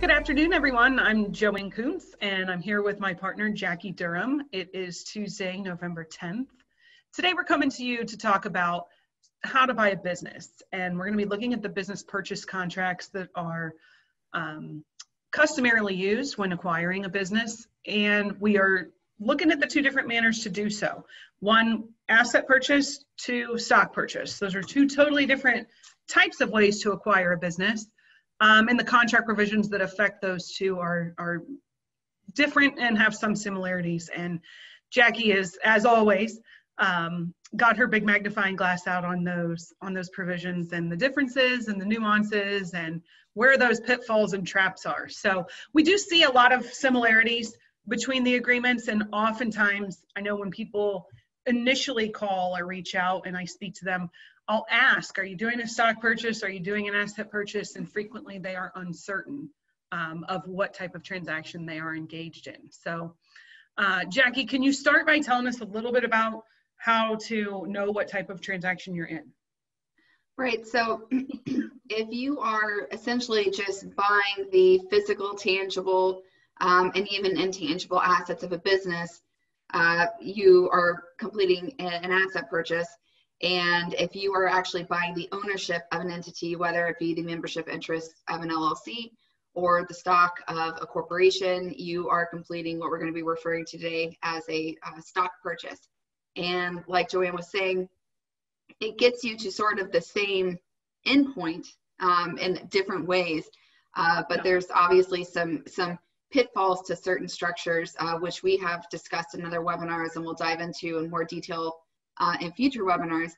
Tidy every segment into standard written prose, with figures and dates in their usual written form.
good afternoon, everyone. I'm Joanne Koontz, and I'm here with my partner, Jackie Durham. It is Tuesday, November 10th. Today, we're coming to you to talk about how to buy a business, and we're going to be looking at the business purchase contracts that are customarily used when acquiring a business, and we are looking at the two different manners to do so. One, asset purchase, two, stock purchase. Those are two totally different types of ways to acquire a business. And the contract provisions that affect those two are different and have some similarities. And Jackie is, as always, got her big magnifying glass out on those provisions and the differences and the nuances and where those pitfalls and traps are. So we do see a lot of similarities between the agreements, and oftentimes, I know when people initially call or reach out and I speak to them, I'll ask, are you doing a stock purchase? Are you doing an asset purchase? And frequently they are uncertain of what type of transaction they are engaged in. So Jackie, can you start by telling us a little bit about how to know what type of transaction you're in? Right, so if you are essentially just buying the physical, tangible, and even intangible assets of a business, you are completing an asset purchase. And if you are actually buying the ownership of an entity, whether it be the membership interest of an LLC or the stock of a corporation, you are completing what we're going to be referring to today as a stock purchase. And like Joanne was saying, it gets you to sort of the same endpoint in different ways, but there's obviously some pitfalls to certain structures, which we have discussed in other webinars and we'll dive into in more detail in future webinars.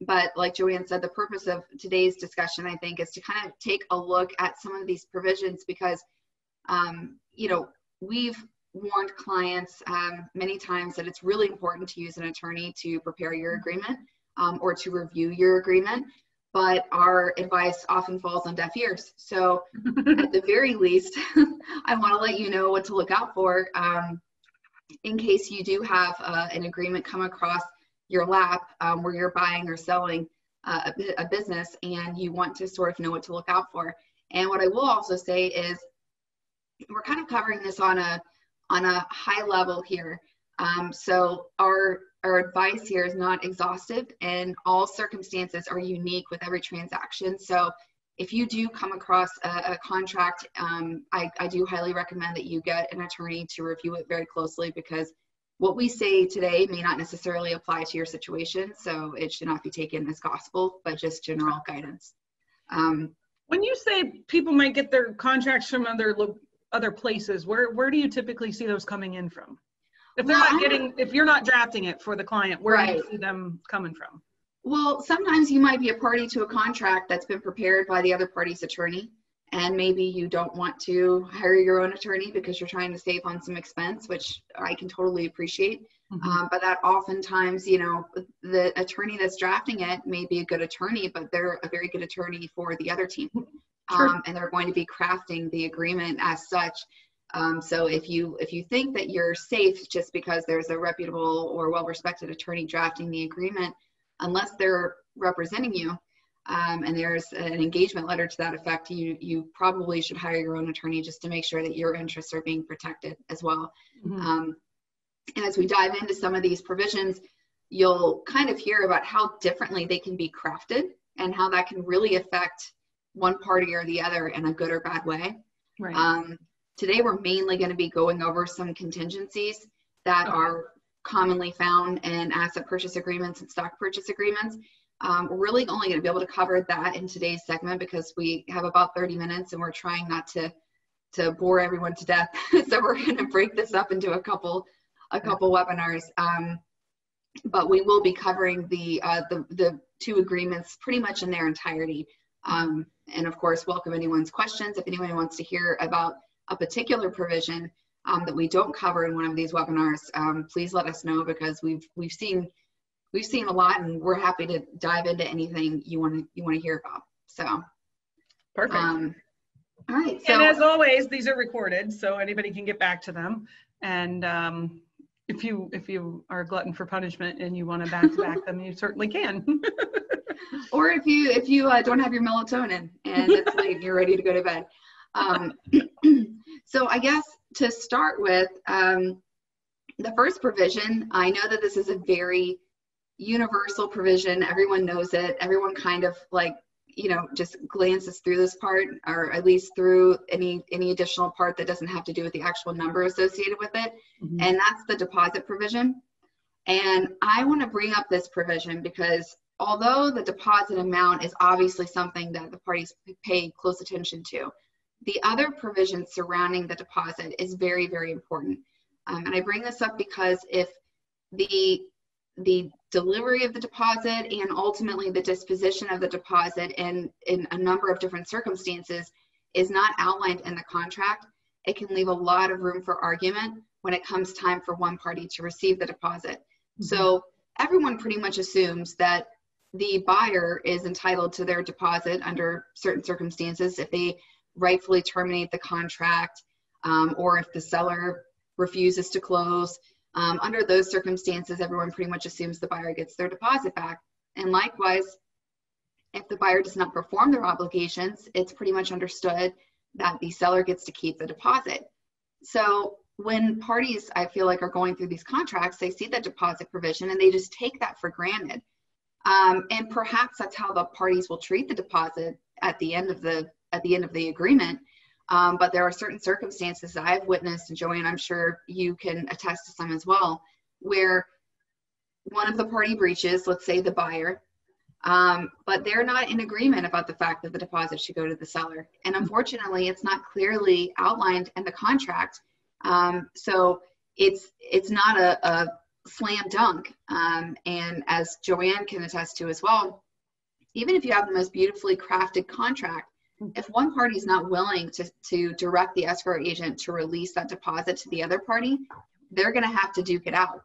But like Joanne said, the purpose of today's discussion, I think, is to kind of take a look at some of these provisions because, you know, we've warned clients many times that it's really important to use an attorney to prepare your agreement or to review your agreement, but our advice often falls on deaf ears. So at the very least, I want to let you know what to look out for in case you do have an agreement come across your lap where you're buying or selling a business and you want to sort of know what to look out for. And what I will also say is we're kind of covering this on a high level here. So our advice here is not exhaustive and all circumstances are unique with every transaction. So if you do come across a contract, I do highly recommend that you get an attorney to review it very closely because what we say today may not necessarily apply to your situation, so it should not be taken as gospel, but just general guidance. When you say people might get their contracts from other places, where do you typically see those coming in from? If they're if you're not drafting it for the client, where do you see them coming from? Well, sometimes you might be a party to a contract that's been prepared by the other party's attorney, and maybe you don't want to hire your own attorney because you're trying to save on some expense, which I can totally appreciate. But that oftentimes, you know, the attorney that's drafting it may be a good attorney, but they're a very good attorney for the other team. Sure. And they're going to be crafting the agreement as such. So if you think that you're safe just because there's a reputable or well-respected attorney drafting the agreement, unless they're representing you, and there's an engagement letter to that effect, you probably should hire your own attorney just to make sure that your interests are being protected as well. And as we dive into some of these provisions, you'll kind of hear about how differently they can be crafted and how that can really affect one party or the other in a good or bad way. Right. Today, we're mainly going to be going over some contingencies that are commonly found in asset purchase agreements and stock purchase agreements. We're really only going to be able to cover that in today's segment because we have about 30 minutes and we're trying not to bore everyone to death. So we're going to break this up into a couple webinars. But we will be covering the two agreements pretty much in their entirety. And of course, welcome anyone's questions. If anyone wants to hear about a particular provision that we don't cover in one of these webinars, please let us know because we've seen a lot and we're happy to dive into anything you want to hear about. So perfect. All right. So, and as always, these are recorded, so anybody can get back to them. And if you are a glutton for punishment and you want to back them, you certainly can. Or if you don't have your melatonin and it's late and you're ready to go to bed. So I guess to start with, the first provision, I know that this is a very universal provision. Everyone knows it. Everyone kind of like, just glances through this part, or at least through any additional part that doesn't have to do with the actual number associated with it. Mm-hmm. And that's the deposit provision. And I want to bring up this provision because although the deposit amount is obviously something that the parties pay close attention to, the other provisions surrounding the deposit is very, very important. And I bring this up because if the delivery of the deposit and ultimately the disposition of the deposit in a number of different circumstances is not outlined in the contract, it can leave a lot of room for argument when it comes time for one party to receive the deposit. Mm-hmm. So everyone pretty much assumes that the buyer is entitled to their deposit under certain circumstances if they rightfully terminate the contract, or if the seller refuses to close. Under those circumstances, everyone pretty much assumes the buyer gets their deposit back. And likewise, if the buyer does not perform their obligations, it's pretty much understood that the seller gets to keep the deposit. So when parties, I feel like, are going through these contracts, they see the deposit provision and they just take that for granted. And perhaps that's how the parties will treat the deposit at the end of the agreement. But there are certain circumstances that I've witnessed, and Joanne, I'm sure you can attest to some as well, where one of the party breaches, let's say the buyer, but they're not in agreement about the fact that the deposit should go to the seller. And unfortunately, it's not clearly outlined in the contract. So it's not a slam dunk. And as Joanne can attest to as well, even if you have the most beautifully crafted contract, if one party is not willing to direct the escrow agent to release that deposit to the other party, they're going to have to duke it out,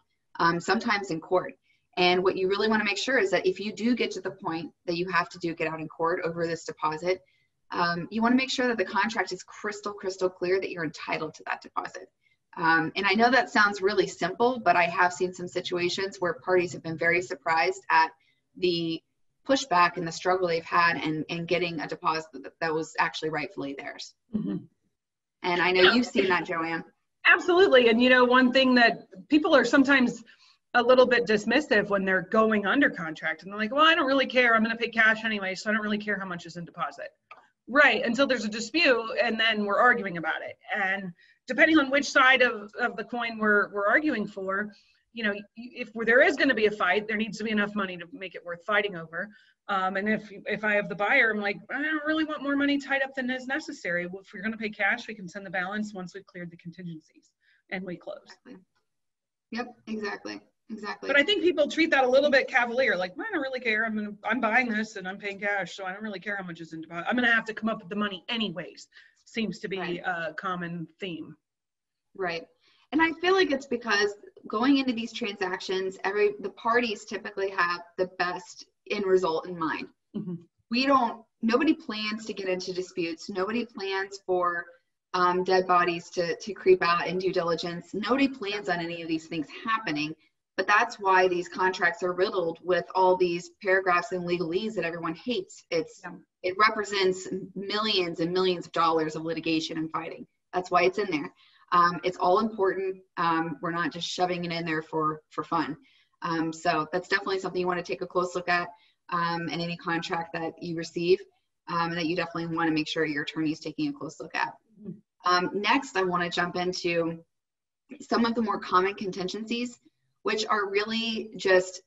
sometimes in court. And what you really want to make sure is that if you do get to the point that you have to duke it out in court over this deposit, you want to make sure that the contract is crystal clear that you're entitled to that deposit. And I know that sounds really simple, but I have seen some situations where parties have been very surprised at the pushback and the struggle they've had in getting a deposit that was actually rightfully theirs. Mm-hmm. And I know you've seen that, Joanne. Absolutely. And one thing that people are sometimes a little bit dismissive when they're going under contract, and they're like, well, I don't really care. I'm going to pay cash anyway, so I don't really care how much is in deposit. Right, until there's a dispute, and then we're arguing about it. And depending on which side of the coin we're arguing for, if there is going to be a fight, there needs to be enough money to make it worth fighting over. And if I have the buyer, I'm like, I don't really want more money tied up than is necessary. Well, if we're going to pay cash, we can send the balance once we've cleared the contingencies and we close. Exactly. Yep, exactly. But I think people treat that a little bit cavalier, like, I don't really care. I'm buying this and I'm paying cash, so I don't really care how much is in deposit. I'm going to have to come up with the money anyways. Seems to be a common theme. Right. And I feel like it's because going into these transactions, the parties typically have the best end result in mind. Mm-hmm. Nobody plans to get into disputes. Nobody plans for dead bodies to creep out in due diligence. Nobody plans on any of these things happening. But that's why these contracts are riddled with all these paragraphs and legalese that everyone hates. It represents millions and millions of dollars of litigation and fighting. That's why it's in there. It's all important. We're not just shoving it in there for fun. So that's definitely something you want to take a close look at in any contract that you receive, and that you definitely want to make sure your attorney is taking a close look at. Next, I want to jump into some of the more common contingencies, which are really just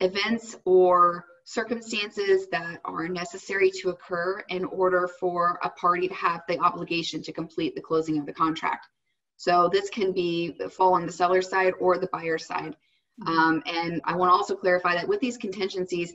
events or circumstances that are necessary to occur in order for a party to have the obligation to complete the closing of the contract. So this can fall on the seller side or the buyer side. And I want to also clarify that with these contingencies,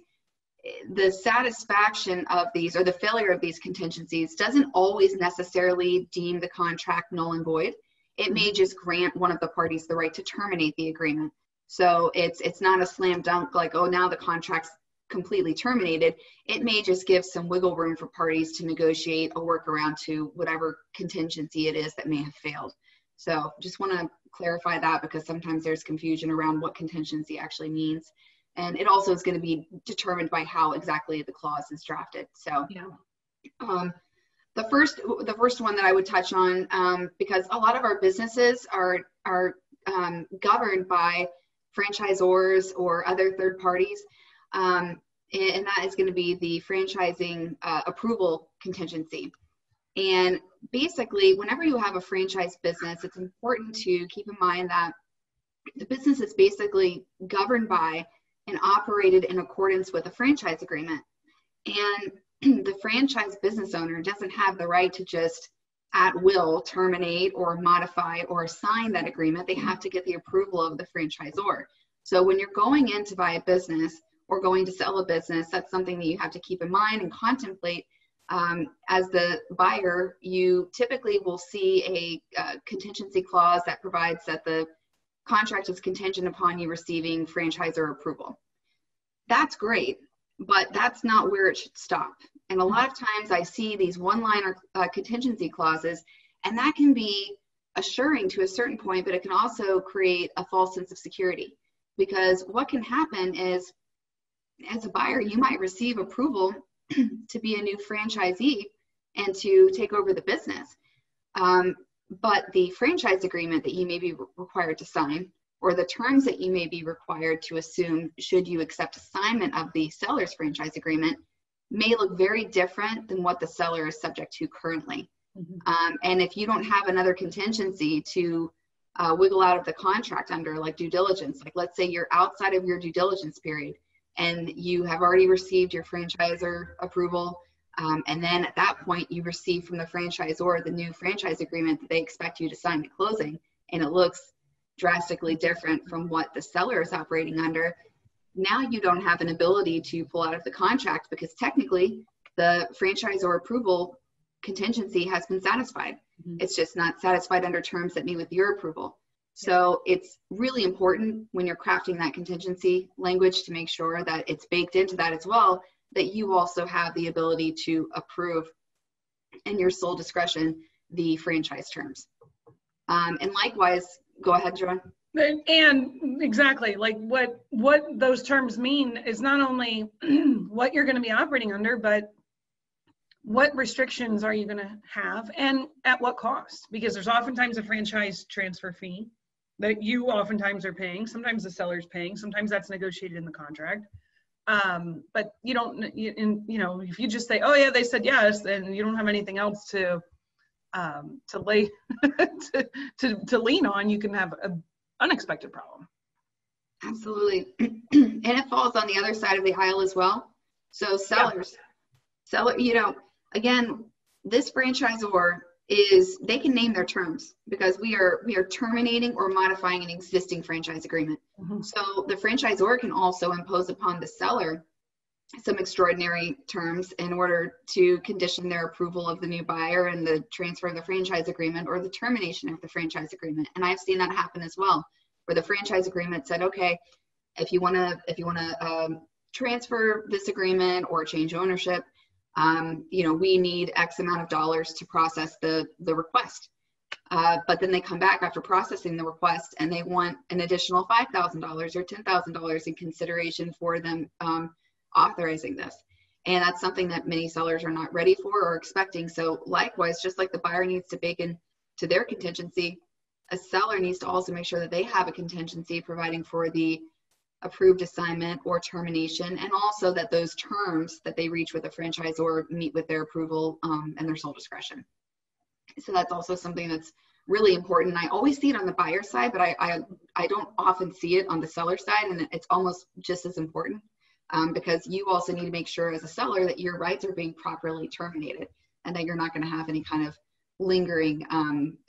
the satisfaction of these or the failure of these contingencies doesn't always necessarily deem the contract null and void. It may just grant one of the parties the right to terminate the agreement. So it's not a slam dunk like, oh, now the contract's completely terminated. It may just give some wiggle room for parties to negotiate a workaround to whatever contingency it is that may have failed. So just want to clarify that because sometimes there's confusion around what contingency actually means. And it also is going to be determined by how exactly the clause is drafted. So The first one that I would touch on, because a lot of our businesses are governed by franchisors or other third parties, and that is going to be the franchising approval contingency. And basically, whenever you have a franchise business, it's important to keep in mind that the business is basically governed by and operated in accordance with a franchise agreement. And the franchise business owner doesn't have the right to just at will terminate or modify or sign that agreement. They have to get the approval of the franchisor. So when you're going in to buy a business or going to sell a business, that's something that you have to keep in mind and contemplate. As the buyer, you typically will see a contingency clause that provides that the contract is contingent upon you receiving franchisor approval. That's great, but that's not where it should stop. And a lot of times I see these one-liner contingency clauses, and that can be assuring to a certain point, but it can also create a false sense of security. Because what can happen is, as a buyer, you might receive approval to be a new franchisee and to take over the business. But the franchise agreement that you may be required to sign, or the terms that you may be required to assume should you accept assignment of the seller's franchise agreement, may look very different than what the seller is subject to currently. And if you don't have another contingency to wiggle out of the contract under, like due diligence, like let's say you're outside of your due diligence period and you have already received your franchisor approval, and then at that point you receive from the franchisor the new franchise agreement that they expect you to sign at closing, and it looks drastically different from what the seller is operating under. Now you don't have an ability to pull out of the contract because technically the franchisor approval contingency has been satisfied. It's just not satisfied under terms that meet with your approval. So it's really important when you're crafting that contingency language to make sure that it's baked into that as well, that you also have the ability to approve in your sole discretion the franchise terms. And likewise, go ahead, Joanne. And exactly, like what those terms mean is not only what you're going to be operating under, but what restrictions are you going to have and at what cost? Because there's oftentimes a franchise transfer fee that you oftentimes are paying. Sometimes the seller's paying. Sometimes that's negotiated in the contract. But you don't, if you just say, oh yeah, they said yes, then you don't have anything else to lay to lean on, you can have an unexpected problem. Absolutely. And it falls on the other side of the aisle as well. So sellers, again, this franchisor they can name their terms because we are terminating or modifying an existing franchise agreement. So the franchisor can also impose upon the seller some extraordinary terms in order to condition their approval of the new buyer and the transfer of the franchise agreement or the termination of the franchise agreement. And I've seen that happen as well, where the franchise agreement said, okay, if you want to transfer this agreement or change ownership, we need X amount of dollars to process the request. But then they come back after processing the request and they want an additional $5,000 or $10,000 in consideration for them authorizing this. And that's something that many sellers are not ready for or expecting. So likewise, just like the buyer needs to bake in to their contingency, a seller needs to also make sure that they have a contingency providing for the approved assignment or termination, and also that those terms that they reach with a franchisor meet with their approval and their sole discretion. So that's also something that's really important. I always see it on the buyer side, but I don't often see it on the seller side, and it's almost just as important because you also need to make sure as a seller that your rights are being properly terminated and that you're not going to have any kind of lingering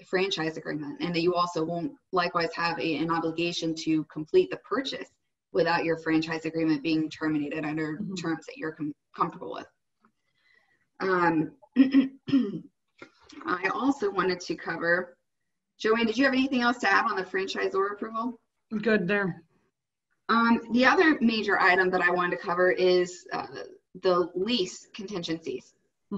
franchise agreement, and that you also won't likewise have an obligation to complete the purchase without your franchise agreement being terminated under terms that you're comfortable with. I also wanted to cover, Joanne, did you have anything else to add on the franchisor approval? Good there. The other major item that I wanted to cover is the lease contingencies.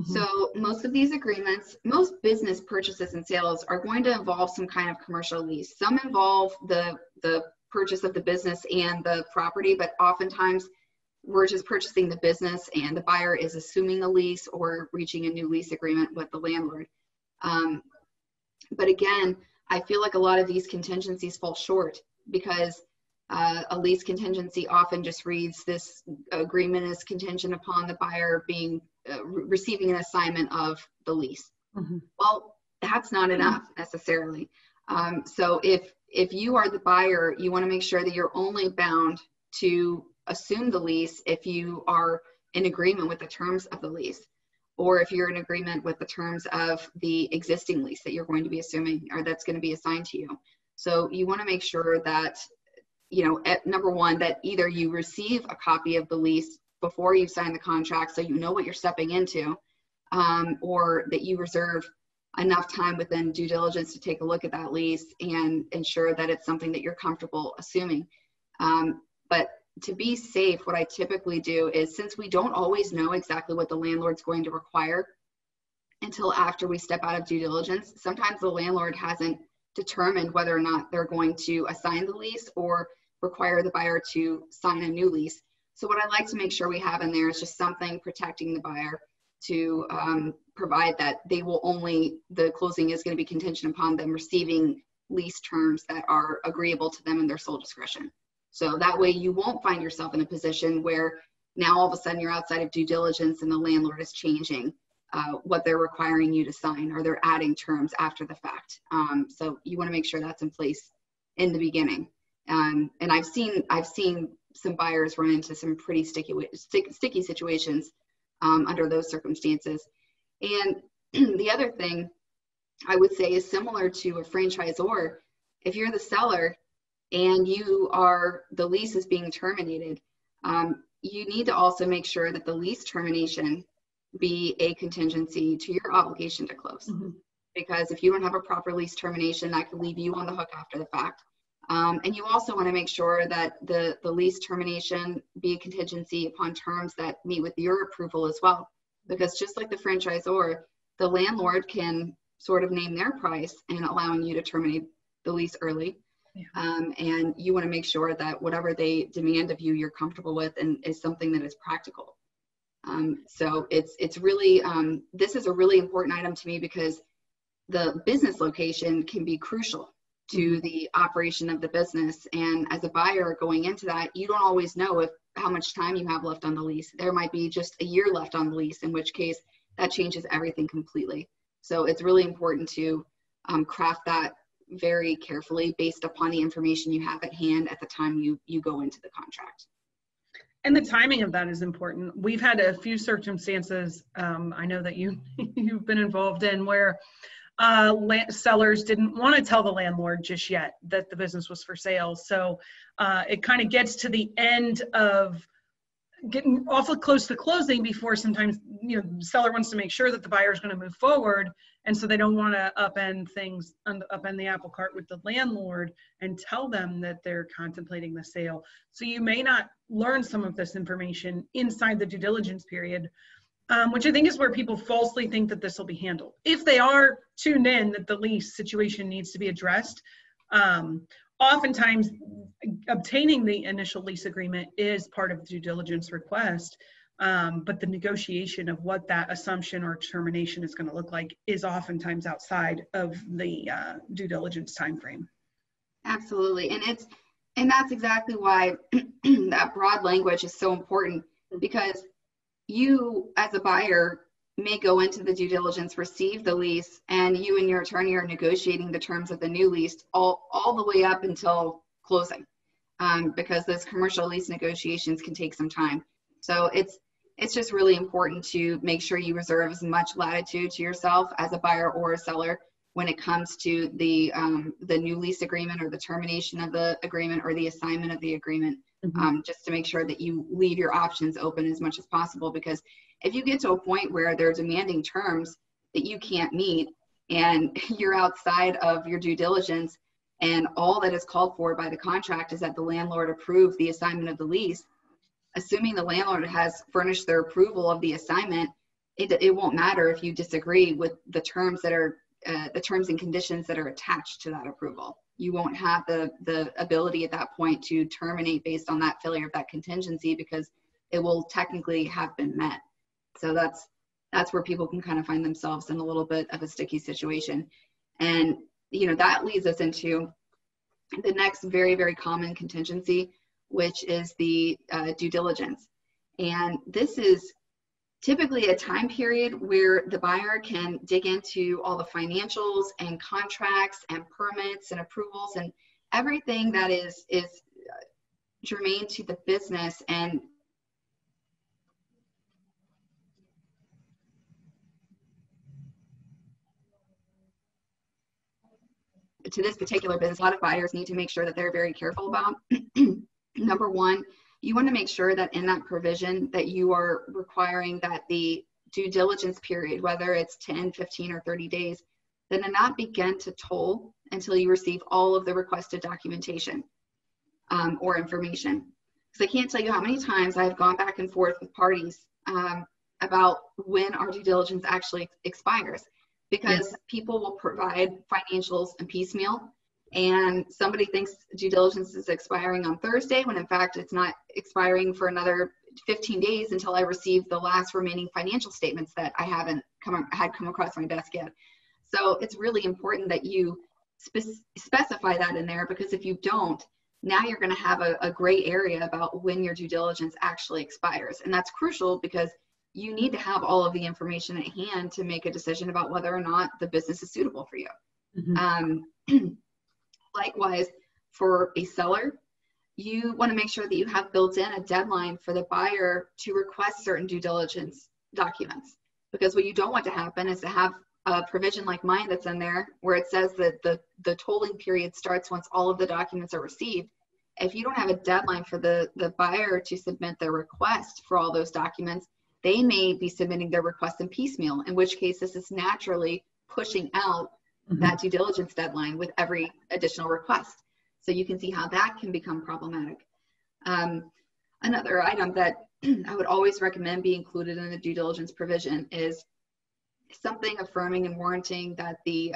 So most of these agreements, most business purchases and sales are going to involve some kind of commercial lease. Some involve the purchase of the business and the property, but oftentimes we're just purchasing the business and the buyer is assuming the lease or reaching a new lease agreement with the landlord. But again, I feel like a lot of these contingencies fall short because a lease contingency often just reads this agreement is contingent upon the buyer being receiving an assignment of the lease. Mm-hmm. Well, that's not enough necessarily. So if you are the buyer, you want to make sure that you're only bound to assume the lease if you are in agreement with the terms of the lease, or if you're in agreement with the terms of the existing lease that you're going to be assuming or that's going to be assigned to you. So you want to make sure that, you know, at number one, that either you receive a copy of the lease before you sign the contract so you know what you're stepping into, or that you reserve enough time within due diligence to take a look at that lease and ensure that it's something that you're comfortable assuming. But to be safe, what I typically do is, since we don't always know exactly what the landlord's going to require until after we step out of due diligence, sometimes the landlord hasn't determined whether or not they're going to assign the lease or require the buyer to sign a new lease. So what I like to make sure we have in there is just something protecting the buyer to provide that they will the closing is going to be contingent upon them receiving lease terms that are agreeable to them in their sole discretion. So that way you won't find yourself in a position where now all of a sudden you're outside of due diligence and the landlord is changing what they're requiring you to sign, or they're adding terms after the fact. So you want to make sure that's in place in the beginning. And I've seen some buyers run into some pretty sticky situations under those circumstances. And the other thing I would say is similar to a franchisor. If you're the seller and the lease is being terminated, you need to also make sure that the lease termination be a contingency to your obligation to close. Mm-hmm. Because if you don't have a proper lease termination, that could leave you on the hook after the fact. And you also want to make sure that the lease termination be a contingency upon terms that meet with your approval as well. Because just like the franchisor, the landlord can sort of name their price in allowing you to terminate the lease early. Yeah. And you want to make sure that whatever they demand of you, you're comfortable with and is something that is practical. So it's really, this is a really important item to me because the business location can be crucial to the operation of the business. And as a buyer going into that, you don't always know how much time you have left on the lease. There might be just a year left on the lease, in which case that changes everything completely. So it's really important to craft that very carefully based upon the information you have at hand at the time you go into the contract. And the timing of that is important. We've had a few circumstances, I know that you've been involved in, where sellers didn't want to tell the landlord just yet that the business was for sale. So it kind of gets to the end of getting awfully close to closing before sometimes, the seller wants to make sure that the buyer is going to move forward. And so they don't want to upend the apple cart with the landlord and tell them that they're contemplating the sale. So you may not learn some of this information inside the due diligence period, which I think is where people falsely think that this will be handled. If they are tuned in that the lease situation needs to be addressed, oftentimes obtaining the initial lease agreement is part of the due diligence request, but the negotiation of what that assumption or termination is going to look like is oftentimes outside of the due diligence timeframe. Absolutely, and that's exactly why that broad language is so important, because you as a buyer may go into the due diligence, receive the lease, and you and your attorney are negotiating the terms of the new lease all the way up until closing, because those commercial lease negotiations can take some time. So it's just really important to make sure you reserve as much latitude to yourself as a buyer or a seller when it comes to the new lease agreement or the termination of the agreement or the assignment of the agreement, just to make sure that you leave your options open as much as possible. Because if you get to a point where they're demanding terms that you can't meet and you're outside of your due diligence and all that is called for by the contract is that the landlord approve the assignment of the lease, assuming the landlord has furnished their approval of the assignment, it won't matter if you disagree with the terms that are the terms and conditions that are attached to that approval. You won't have the ability at that point to terminate based on that failure of that contingency, because it will technically have been met. So that's where people can kind of find themselves in a little bit of a sticky situation. And, that leads us into the next very, very common contingency, which is the due diligence. And this is typically a time period where the buyer can dig into all the financials and contracts and permits and approvals and everything that is germane to the business and to this particular business. A lot of buyers need to make sure that they're very careful about. Number one, you want to make sure that in that provision that you are requiring that the due diligence period, whether it's 10, 15, or 30 days, then to not begin to toll until you receive all of the requested documentation or information. Because I can't tell you how many times I've gone back and forth with parties about when our due diligence actually expires, because people will provide financials in piecemeal, and somebody thinks due diligence is expiring on Thursday when in fact it's not expiring for another 15 days until I receive the last remaining financial statements that I haven't come across my desk yet. So it's really important that you specify that in there, because if you don't, now you're going to have a gray area about when your due diligence actually expires. And that's crucial because you need to have all of the information at hand to make a decision about whether or not the business is suitable for you. Mm-hmm. Likewise, for a seller, you want to make sure that you have built in a deadline for the buyer to request certain due diligence documents. Because what you don't want to happen is to have a provision like mine that's in there where it says that the tolling period starts once all of the documents are received. If you don't have a deadline for the buyer to submit their request for all those documents, they may be submitting their request in piecemeal, in which case this is naturally pushing out that due diligence deadline with every additional request. So you can see how that can become problematic. Another item that I would always recommend be included in the due diligence provision is something affirming and warranting that the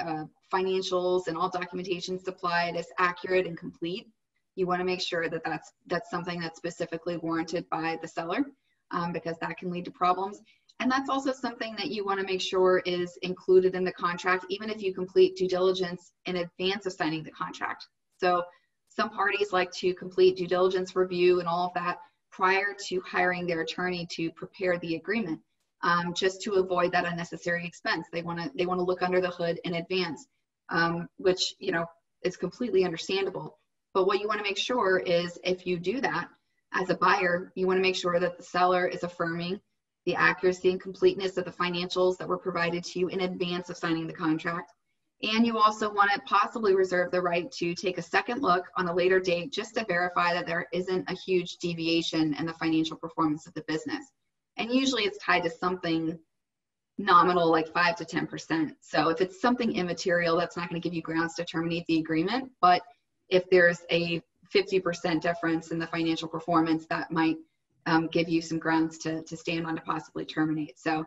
financials and all documentation supplied is accurate and complete. You want to make sure that that's something that's specifically warranted by the seller, because that can lead to problems. And that's also something that you want to make sure is included in the contract, even if you complete due diligence in advance of signing the contract. So some parties like to complete due diligence review and all of that prior to hiring their attorney to prepare the agreement, just to avoid that unnecessary expense. They want to look under the hood in advance, which is completely understandable. But what you want to make sure is, if you do that as a buyer, you want to make sure that the seller is affirming the accuracy and completeness of the financials that were provided to you in advance of signing the contract. And you also want to possibly reserve the right to take a second look on a later date just to verify that there isn't a huge deviation in the financial performance of the business. And usually it's tied to something nominal, like 5 to 10%. So if it's something immaterial, that's not going to give you grounds to terminate the agreement. But if there's a 50% difference in the financial performance, that might give you some grounds to stand on to possibly terminate. So,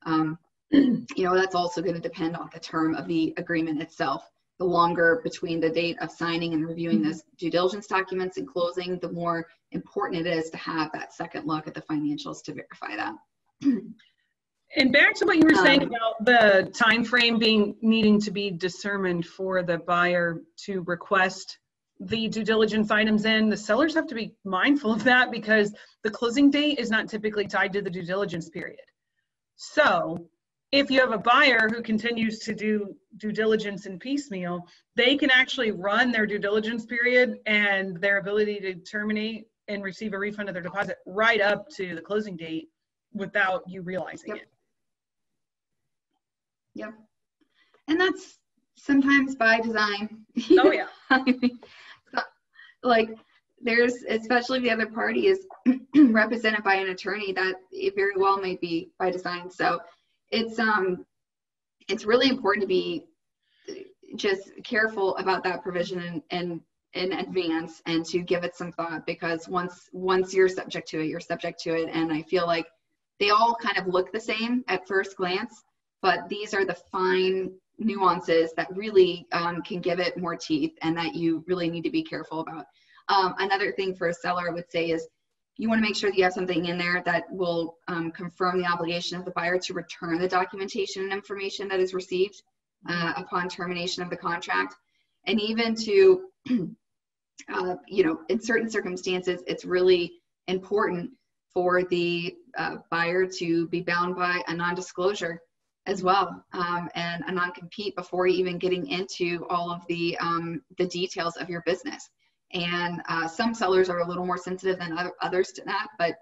that's also going to depend on the term of the agreement itself. The longer between the date of signing and reviewing those due diligence documents and closing, the more important it is to have that second look at the financials to verify that. And back to what you were saying about the time frame needing to be determined for the buyer to request the due diligence items in, the sellers have to be mindful of that, because the closing date is not typically tied to the due diligence period. So if you have a buyer who continues to do due diligence in piecemeal, they can actually run their due diligence period and their ability to terminate and receive a refund of their deposit right up to the closing date without you realizing it. Yep. And that's sometimes by design. Oh, yeah. Like, there's, especially if the other party is represented by an attorney, that it very well may be by design. So it's really important to be just careful about that provision in advance, and to give it some thought, because once you're subject to it, you're subject to it. And I feel like they all kind of look the same at first glance, but these are the fine nuances that really can give it more teeth, and that you really need to be careful about. Another thing for a seller, I would say, is you want to make sure that you have something in there that will confirm the obligation of the buyer to return the documentation and information that is received upon termination of the contract. And even to, in certain circumstances, it's really important for the buyer to be bound by a non-disclosure as well, and a non-compete before even getting into all of the details of your business. And some sellers are a little more sensitive than others to that, but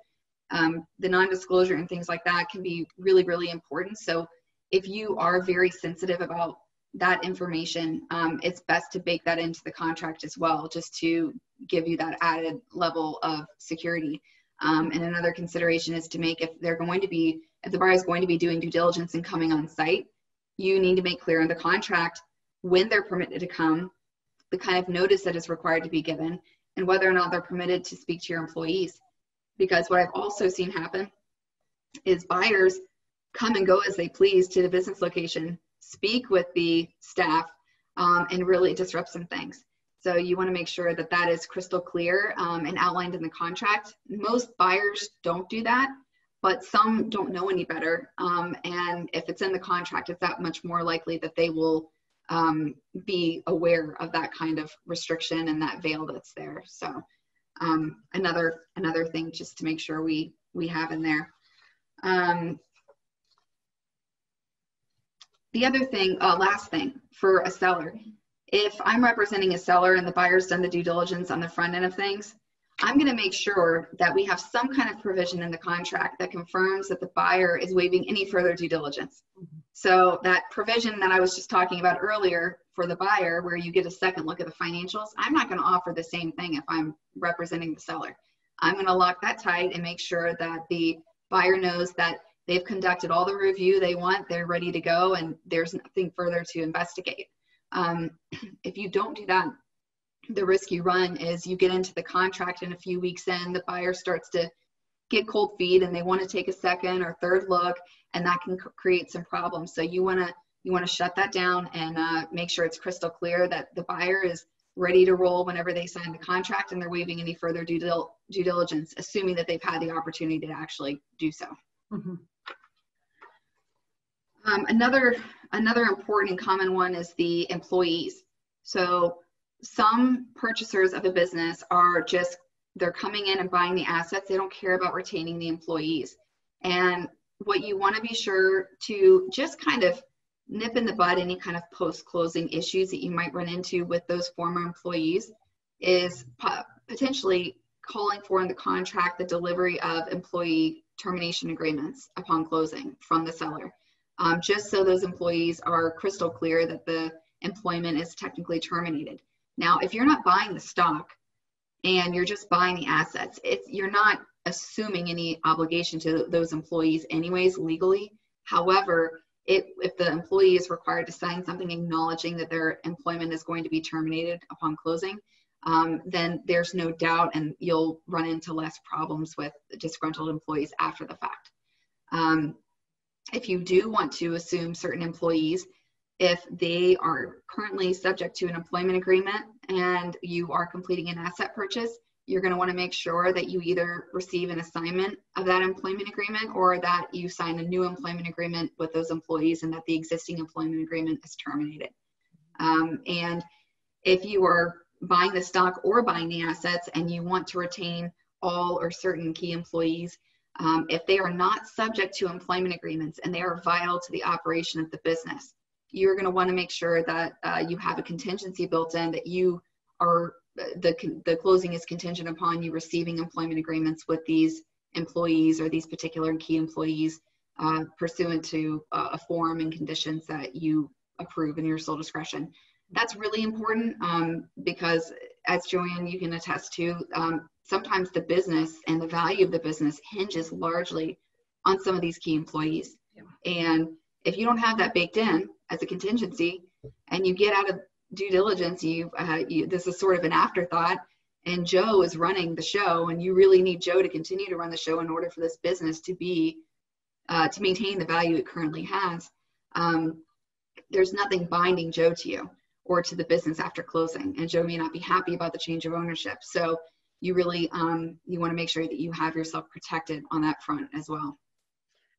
the non-disclosure and things like that can be really, really important. So if you are very sensitive about that information, it's best to bake that into the contract as well, just to give you that added level of security. And another consideration is to make, if the buyer is going to be doing due diligence and coming on site, you need to make clear in the contract when they're permitted to come, the kind of notice that is required to be given, and whether or not they're permitted to speak to your employees. Because what I've also seen happen is buyers come and go as they please to the business location, speak with the staff, and really disrupt some things. So you want to make sure that that is crystal clear and outlined in the contract. Most buyers don't do that, but some don't know any better. And if it's in the contract, it's that much more likely that they will be aware of that kind of restriction and that veil that's there. So another thing just to make sure we have in there. The other thing, last thing for a seller, if I'm representing a seller and the buyer's done the due diligence on the front end of things, I'm going to make sure that we have some kind of provision in the contract that confirms that the buyer is waiving any further due diligence. So that provision that I was just talking about earlier for the buyer, where you get a second look at the financials, I'm not going to offer the same thing if I'm representing the seller. I'm going to lock that tight and make sure that the buyer knows that they've conducted all the review they want, they're ready to go, and there's nothing further to investigate. If you don't do that, the risk you run is you get into the contract and a few weeks in, the buyer starts to get cold feet and they want to take a second or third look, and that can create some problems. So you want to shut that down and make sure it's crystal clear that the buyer is ready to roll whenever they sign the contract and they're waiving any further due diligence, assuming that they've had the opportunity to actually do so. Mm-hmm. Another important and common one is the employees. So some purchasers of a business they're coming in and buying the assets. They don't care about retaining the employees. And what you want to be sure to just kind of nip in the bud any kind of post-closing issues that you might run into with those former employees is potentially calling for in the contract the delivery of employee termination agreements upon closing from the seller. Just so those employees are crystal clear that the employment is technically terminated. Now, if you're not buying the stock and you're just buying the assets, you're not assuming any obligation to those employees anyways legally. However, if the employee is required to sign something acknowledging that their employment is going to be terminated upon closing, then there's no doubt, and you'll run into less problems with disgruntled employees after the fact. If you do want to assume certain employees, if they are currently subject to an employment agreement and you are completing an asset purchase, you're going to want to make sure that you either receive an assignment of that employment agreement or that you sign a new employment agreement with those employees and that the existing employment agreement is terminated. And if you are buying the stock or buying the assets and you want to retain all or certain key employees, if they are not subject to employment agreements and they are vital to the operation of the business, you're going to want to make sure that you have a contingency built in, that you are the closing is contingent upon you receiving employment agreements with these employees or these particular key employees pursuant to a form and conditions that you approve in your sole discretion. That's really important because, as Joanne, you can attest to, sometimes the business and the value of the business hinges largely on some of these key employees. Yeah. And if you don't have that baked in as a contingency and you get out of due diligence, this is sort of an afterthought, and Joe is running the show, and you really need Joe to continue to run the show in order for this business to be to maintain the value it currently has. There's nothing binding Joe to you or to the business after closing, and Joe may not be happy about the change of ownership. So you really, you want to make sure that you have yourself protected on that front as well.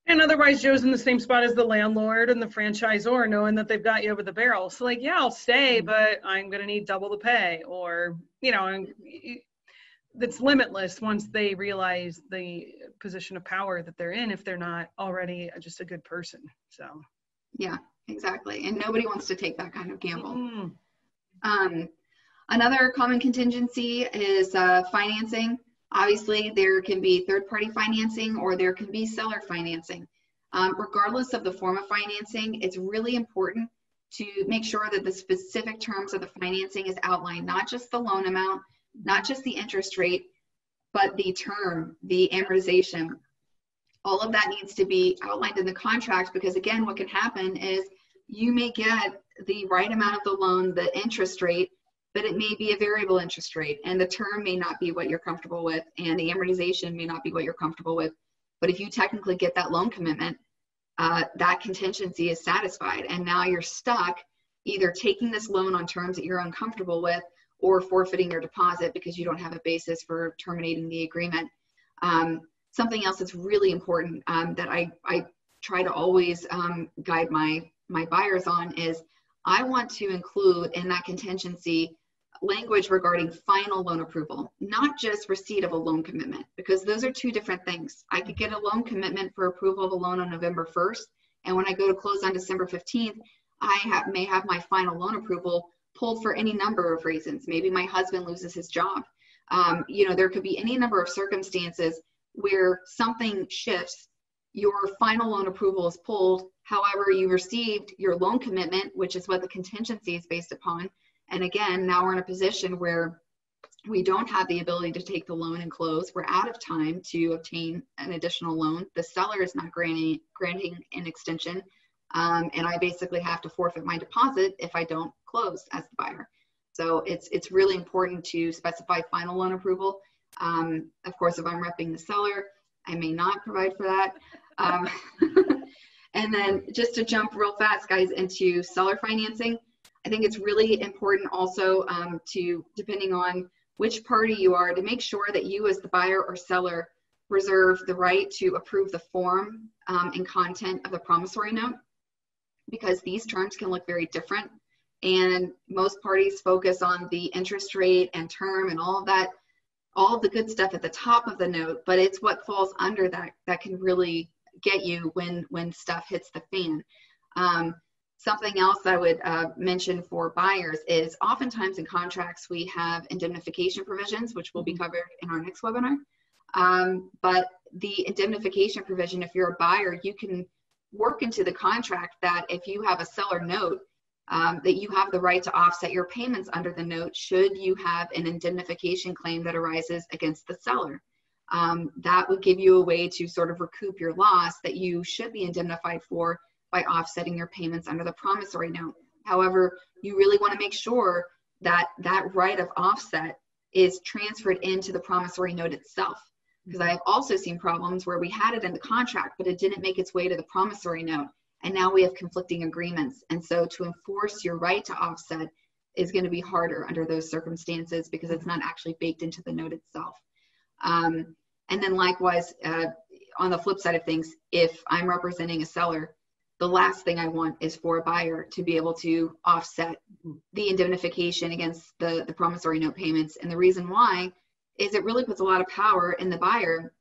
And otherwise, Joe's in the same spot as the landlord and the franchisor, knowing that they've got you over the barrel. So like, yeah, I'll stay, but I'm going to need double the pay, or, you know, that's limitless once they realize the position of power that they're in, if they're not already just a good person. So. Yeah, exactly. And nobody wants to take that kind of gamble. Mm-hmm. Another common contingency is financing. Obviously, there can be third-party financing or there can be seller financing. Regardless of the form of financing, it's really important to make sure that the specific terms of the financing is outlined, not just the loan amount, not just the interest rate, but the term, the amortization. All of that needs to be outlined in the contract, because again, what can happen is you may get the right amount of the loan, the interest rate, but it may be a variable interest rate, and the term may not be what you're comfortable with, and the amortization may not be what you're comfortable with. But if you technically get that loan commitment, that contingency is satisfied, and now you're stuck either taking this loan on terms that you're uncomfortable with or forfeiting your deposit because you don't have a basis for terminating the agreement. Something else that's really important that I try to always guide my buyers on is I want to include in that contingency language regarding final loan approval, not just receipt of a loan commitment, because those are two different things. I could get a loan commitment for approval of a loan on November 1st, and when I go to close on December 15th, I may have my final loan approval pulled for any number of reasons. Maybe my husband loses his job. You know, there could be any number of circumstances where something shifts. Your final loan approval is pulled. However, you received your loan commitment, which is what the contingency is based upon. And again, now we're in a position where we don't have the ability to take the loan and close. We're out of time to obtain an additional loan. The seller is not granting an extension. And I basically have to forfeit my deposit if I don't close as the buyer. So it's really important to specify final loan approval. Of course, if I'm repping the seller, I may not provide for that. And then just to jump real fast, guys, into seller financing, I think it's really important also to, depending on which party you are, to make sure that you as the buyer or seller reserve the right to approve the form and content of the promissory note, because these terms can look very different. And most parties focus on the interest rate and term and all of that, all of the good stuff at the top of the note, but it's what falls under that can really get you when stuff hits the fan. Something else I would mention for buyers is oftentimes in contracts we have indemnification provisions, which will be covered in our next webinar. But the indemnification provision, if you're a buyer, you can work into the contract that if you have a seller note, that you have the right to offset your payments under the note should you have an indemnification claim that arises against the seller. That would give you a way to sort of recoup your loss that you should be indemnified for by offsetting your payments under the promissory note. However, you really want to make sure that that right of offset is transferred into the promissory note itself. Because I have also seen problems where we had it in the contract, but it didn't make its way to the promissory note. And now we have conflicting agreements. And so to enforce your right to offset is going to be harder under those circumstances because it's not actually baked into the note itself. And then likewise, on the flip side of things, if I'm representing a seller, the last thing I want is for a buyer to be able to offset the indemnification against the promissory note payments. And the reason why is it really puts a lot of power in the buyer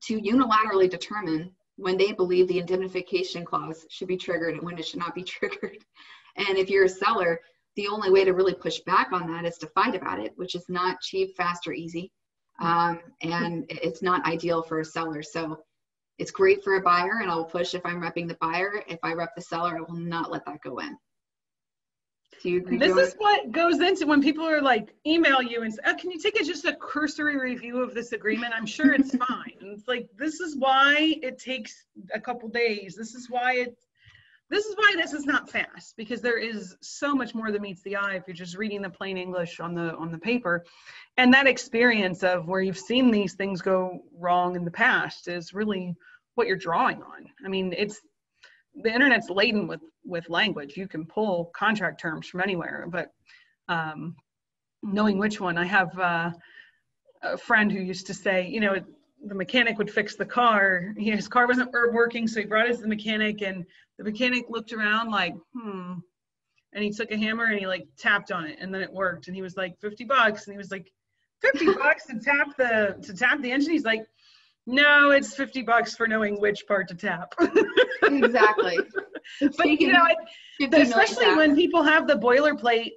to unilaterally determine when they believe the indemnification clause should be triggered and when it should not be triggered. And if you're a seller, the only way to really push back on that is to fight about it, which is not cheap, fast, or easy. And it's not ideal for a seller. So it's great for a buyer, and I'll push if I'm repping the buyer. If I rep the seller, I will not let that go in. Do you agree? This is what goes into when people are like, email you and say, oh, can you take just a cursory review of this agreement? I'm sure it's fine. And it's like, this is why it takes a couple days. This is why this is not fast, because there is so much more that meets the eye if you're just reading the plain English on the paper. And that experience of where you've seen these things go wrong in the past is really what you're drawing on. I mean, the internet's laden with language. You can pull contract terms from anywhere, but knowing which one. I have a friend who used to say, you know, the mechanic would fix the car. His car wasn't working, so he brought it to the mechanic, and the mechanic looked around like, and he took a hammer and he like tapped on it, and then it worked. And he was like, $50. And he was like, $50 to tap the engine? He's like, no, it's $50 for knowing which part to tap. Exactly. But you know, especially when people have the boilerplate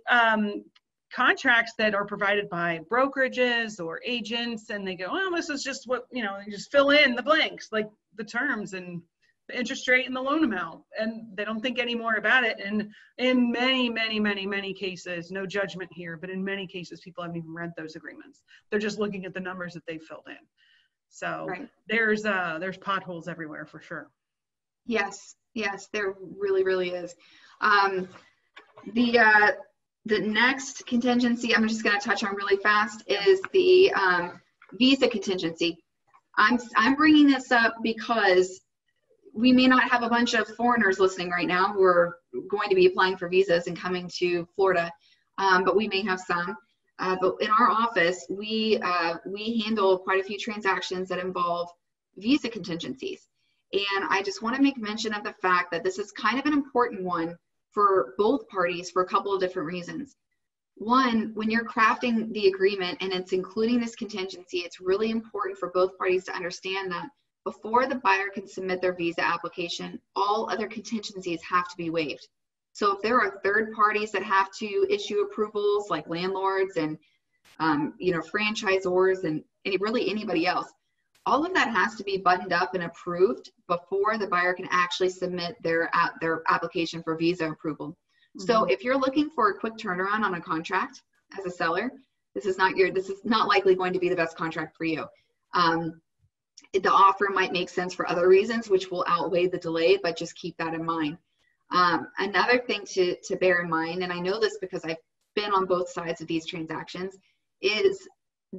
contracts that are provided by brokerages or agents, and they go, well, this is just what, you know, you just fill in the blanks, like the terms and the interest rate and the loan amount, and they don't think any more about it. And in many cases, no judgment here, but in many cases, people haven't even read those agreements. They're just looking at the numbers that they filled in. So right. There's potholes everywhere for sure. Yes, there really is. The next contingency I'm just going to touch on really fast is the visa contingency. I'm bringing this up because we may not have a bunch of foreigners listening right now who are going to be applying for visas and coming to Florida, but we may have some. But in our office, we handle quite a few transactions that involve visa contingencies. And I just want to make mention of the fact that this is kind of an important one for both parties for a couple of different reasons. One, when you're crafting the agreement and it's including this contingency, it's really important for both parties to understand that before the buyer can submit their visa application, all other contingencies have to be waived. So if there are third parties that have to issue approvals, like landlords and franchisors and really anybody else, all of that has to be buttoned up and approved before the buyer can actually submit their application for visa approval. Mm-hmm. So if you're looking for a quick turnaround on a contract as a seller, this is not likely going to be the best contract for you. The offer might make sense for other reasons, which will outweigh the delay, but just keep that in mind. Another thing to bear in mind, and I know this because I've been on both sides of these transactions, is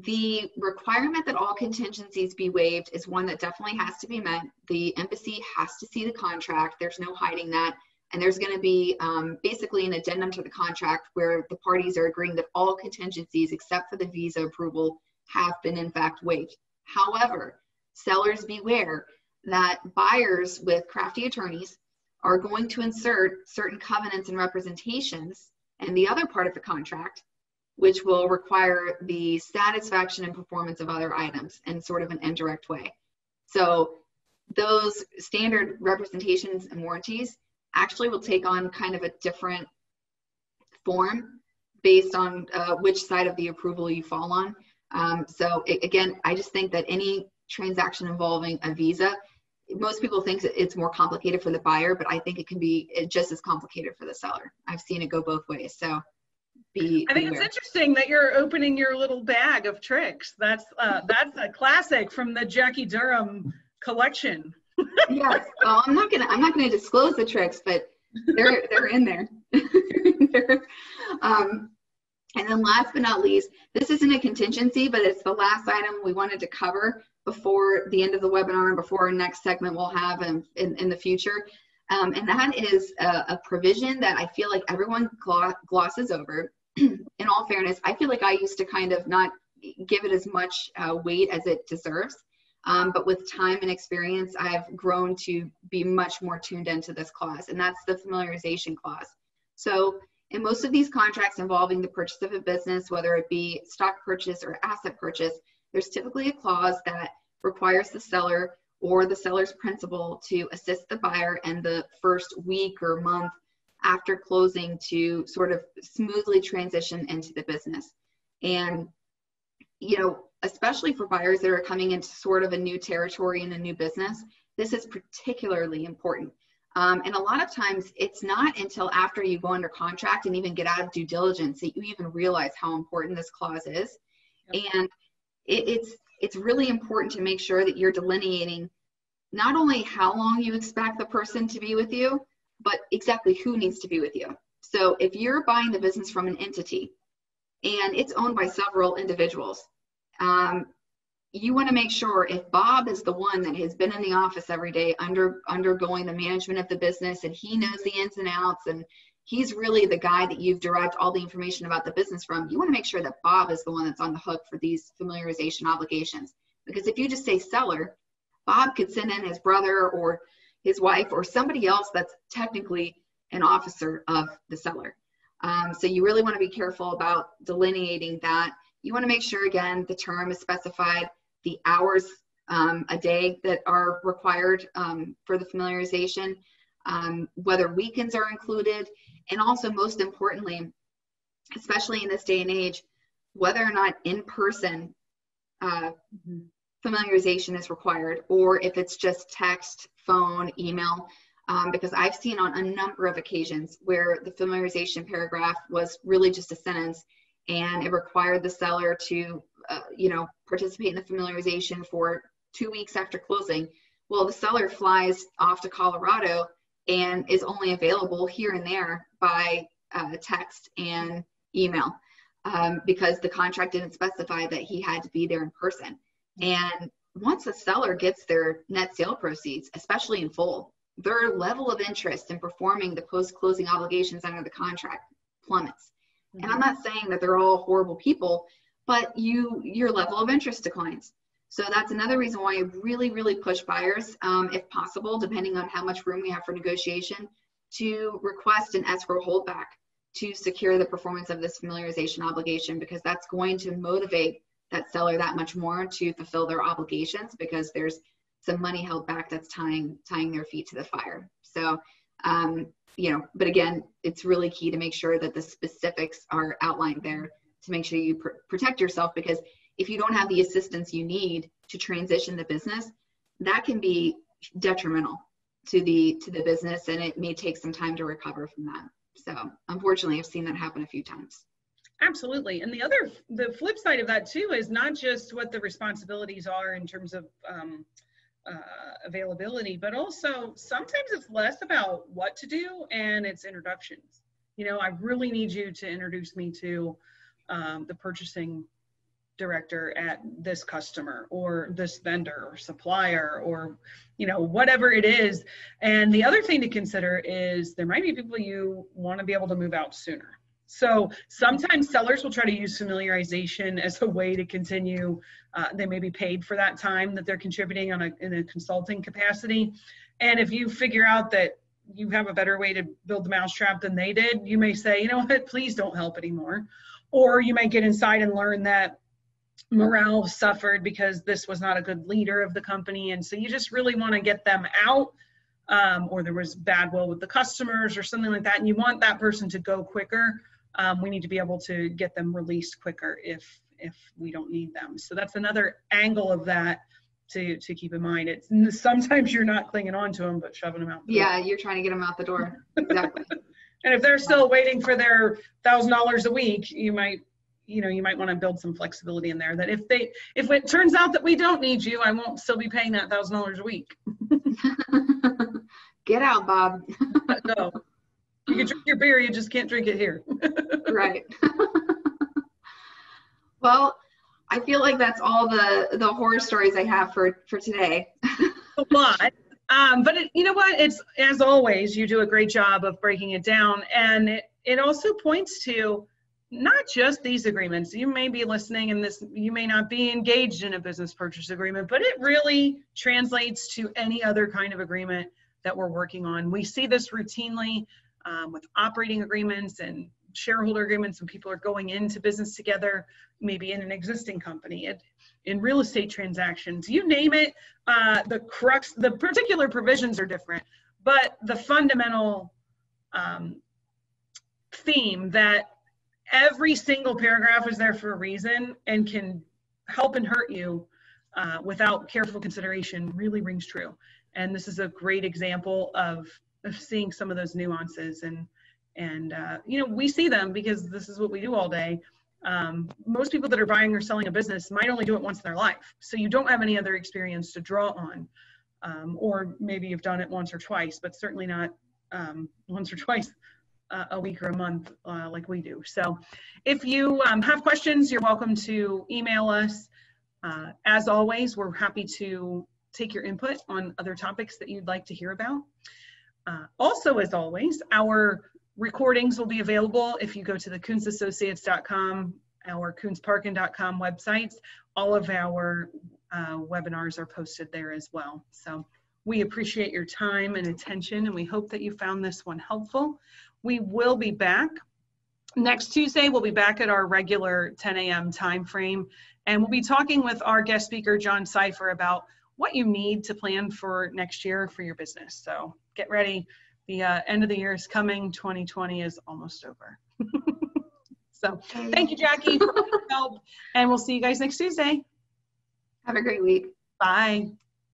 the requirement that all contingencies be waived is one that definitely has to be met. The embassy has to see the contract. There's no hiding that. And there's going to be basically an addendum to the contract where the parties are agreeing that all contingencies except for the visa approval have been in fact waived. However, sellers beware that buyers with crafty attorneys are going to insert certain covenants and representations and the other part of the contract, which will require the satisfaction and performance of other items in sort of an indirect way. So those standard representations and warranties actually will take on kind of a different form based on which side of the approval you fall on. Again, I just think that any transaction involving a visa, most people think it's more complicated for the buyer, but I think it can be just as complicated for the seller. I've seen it go both ways. So I think it's interesting that you're opening your little bag of tricks. That's a classic from the Jackie Durham collection. Yes, well, I'm not gonna disclose the tricks, but they're in there. And then last but not least, this isn't a contingency, but it's the last item we wanted to cover before the end of the webinar and before our next segment we'll have in the future. And that is a provision that I feel like everyone glosses over. In all fairness, I feel like I used to kind of not give it as much weight as it deserves. But with time and experience, I've grown to be much more tuned into this clause, and that's the familiarization clause. So in most of these contracts involving the purchase of a business, whether it be stock purchase or asset purchase, there's typically a clause that requires the seller or the seller's principal to assist the buyer in the first week or month after closing to sort of smoothly transition into the business. And, especially for buyers that are coming into sort of a new territory and a new business, this is particularly important. And a lot of times it's not until after you go under contract and even get out of due diligence that you even realize how important this clause is. Yep. And it's really important to make sure that you're delineating not only how long you expect the person to be with you, but exactly who needs to be with you. So if you're buying the business from an entity and it's owned by several individuals, you want to make sure if Bob is the one that has been in the office every day undergoing the management of the business and he knows the ins and outs and he's really the guy that you've derived all the information about the business from. You want to make sure that Bob is the one that's on the hook for these familiarization obligations. Because if you just say seller, Bob could send in his brother or his wife or somebody else that's technically an officer of the seller. So you really want to be careful about delineating that. You want to make sure, again, the term is specified, the hours a day that are required for the familiarization, whether weekends are included, and also most importantly, especially in this day and age, whether or not in-person familiarization is required, or if it's just text, phone, email, because I've seen on a number of occasions where the familiarization paragraph was really just a sentence, and it required the seller to, participate in the familiarization for 2 weeks after closing. Well, the seller flies off to Colorado and is only available here and there by text and email because the contract didn't specify that he had to be there in person. And once the seller gets their net sale proceeds, especially in full, their level of interest in performing the post-closing obligations under the contract plummets. Mm-hmm. And I'm not saying that they're all horrible people, but your level of interest declines. So that's another reason why I really, really push buyers, if possible, depending on how much room we have for negotiation, to request an escrow holdback to secure the performance of this familiarization obligation, because that's going to motivate that seller that much more to fulfill their obligations, because there's some money held back that's tying their feet to the fire. So, but again, it's really key to make sure that the specifics are outlined there to make sure you protect yourself, because if you don't have the assistance you need to transition the business, that can be detrimental to the business, and it may take some time to recover from that. So unfortunately, I've seen that happen a few times. Absolutely. And the flip side of that too is not just what the responsibilities are in terms of availability, but also sometimes it's less about what to do and it's introductions. I really need you to introduce me to the purchasing director at this customer or this vendor or supplier or whatever it is. And the other thing to consider is there might be people you want to be able to move out sooner. So sometimes sellers will try to use familiarization as a way to continue. They may be paid for that time that they're contributing in a consulting capacity. And if you figure out that you have a better way to build the mousetrap than they did, you may say, you know what, please don't help anymore. Or you might get inside and learn that morale suffered because this was not a good leader of the company. And so you just really want to get them out, or there was bad will with the customers or something like that. And you want that person to go quicker. We need to be able to get them released quicker if we don't need them. So that's another angle of that to keep in mind. It's sometimes you're not clinging on to them, but shoving them out the door. Yeah, you're trying to get them out the door. Exactly. And if they're still waiting for their $1,000 a week, you might want to build some flexibility in there that if it turns out that we don't need you, I won't still be paying that $1,000 a week. Get out, Bob. No. You can drink your beer, you just can't drink it here. Right. Well, I feel like that's all the horror stories I have for today. A lot. But you know what? It's, as always, you do a great job of breaking it down. And it also points to not just these agreements. You may be listening and you may not be engaged in a business purchase agreement, but it really translates to any other kind of agreement that we're working on. We see this routinely with operating agreements and shareholder agreements when people are going into business together, maybe in an existing company, in real estate transactions, you name it. The particular provisions are different, but the fundamental theme that every single paragraph is there for a reason and can help and hurt you without careful consideration really rings true. And this is a great example of seeing some of those nuances. And we see them because this is what we do all day. Most people that are buying or selling a business might only do it once in their life. So you don't have any other experience to draw on. Or maybe you've done it once or twice, but certainly not once or twice a week or a month like we do. So if you have questions, you're welcome to email us. As always, we're happy to take your input on other topics that you'd like to hear about. Also, as always, our recordings will be available if you go to the KoontzAssociates.com or KoontzParkin.com websites. All of our webinars are posted there as well. So we appreciate your time and attention, and we hope that you found this one helpful. We will be back next Tuesday. We'll be back at our regular 10 a.m. time frame, and we'll be talking with our guest speaker, John Seifer, about what you need to plan for next year for your business. So get ready. The end of the year is coming. 2020 is almost over. So thank you, Jackie, for your help, and we'll see you guys next Tuesday. Have a great week. Bye.